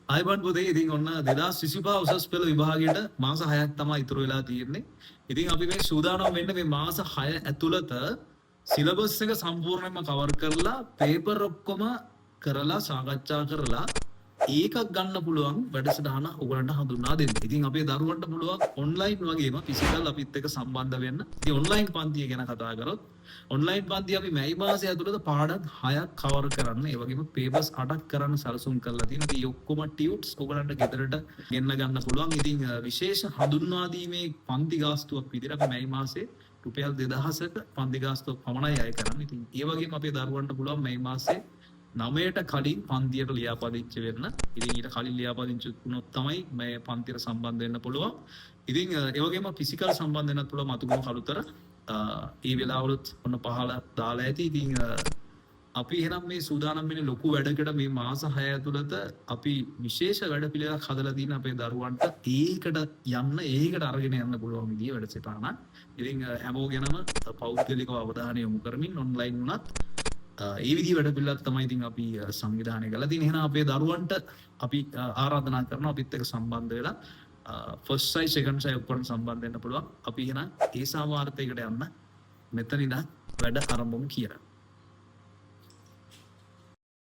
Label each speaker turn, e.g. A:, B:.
A: අයිබන් පුතේ ඉතින් ඔන්න 2025 උසස් පෙළ විභාගයට මාස 6ක් තමයි ඉතුරු වෙලා තියෙන්නේ. ඉතින් අපි මේ සූදානම් වෙන්න මේ මාස 6 ඇතුළත සිලබස් එක සම්පූර්ණයෙන්ම කවර් කරලා පේපර් ඔක්කොම කරලා සාකච්ඡා කරලා ඒකක් ගන්න පුළුවන් වැඩසටහන ඔයගලන්ට හඳුන්වා දෙන්න. ඉතින් අපේ දරුවන්ට පුළුවන් ඔන්ලයින් වගේම ෆිසිකල් අපිත් එක්ක සම්බන්ධ වෙන්න. ඉතින් ඔන්ලයින් පන්තිය ගැන කතා කරොත් ඔන්ලයින් පන්තිය අපි මැයි මාසය ඇතුළත පාඩම් 6ක් කවර් කරන්න, ඒ වගේම පේපර්ස් 8ක් කරන්න සැලසුම් කරලා තියෙනවා. ඉතින් ඔක්කොම ටියුට්ස් ඔයගලන්ට ගෙදරට ගෙන්න ගන්න පුළුවන්. ඉතින් විශේෂ හඳුන්වා දීමේ පන්ති ගාස්තුවක් විදිහට අපි මැයි මාසේ රුපියල් 2000ක පන්ති ගාස්තුවක් පමණයි අය කරන්නේ. ඉතින් ඒ වගේම අපේ දරුවන්ට පුළුවන් මැයි මාසේ 9ට කලින් පන්තියට ලියාපදිංචි වෙන්න. ඉතින් ඊට කලින් ලියාපදිංචි වුණොත් තමයි මේ පන්තියට සම්බන්ධ වෙන්න පුළුවන්. ඉතින් ඒ වගේම ෆිසිකල් සම්බන්ධ වෙන්නත් පුළුවන් මතුගම කළුතර. ඒ වෙලාවලුත් ඔන්න පහල දාලා ඇති. ඉතින් අපි එහෙනම් මේ සූදානම් වෙන්නේ ලොකු වැඩකට මේ මාස 6 ඇතුළත අපි විශේෂ වැඩ පිළිවෙලක් හදලා තියෙන අපේ දරුවන්ට ඒකට අරගෙන යන්න පුළුවන් විදිය වැඩසටහනක්. ඉතින් හැමෝගෙනම පෞද්ගලිකව අවධානය යොමු කරමින් ඔන්ලයින් උනත් ඒ විදිහ වැඩ පිළිවෙලක් තමයි ඉතින් අපි සංවිධානය කරලා තියෙන්නේ. එහෙනම් අපේ දරුවන්ට අපි ආරාධනා කරනවා අපිත් එක්ක සම්බන්ධ වෙලා ෆස්ට් සයි සෙකන්ඩ් සයි ඔක්කොම සම්බන්ධ වෙන්න පුළුවන්. අපි එහෙනම් ඒ සාමාර්ථයකට යන්න මෙතන ඉඳන් වැඩ ආරම්භමු කියලා.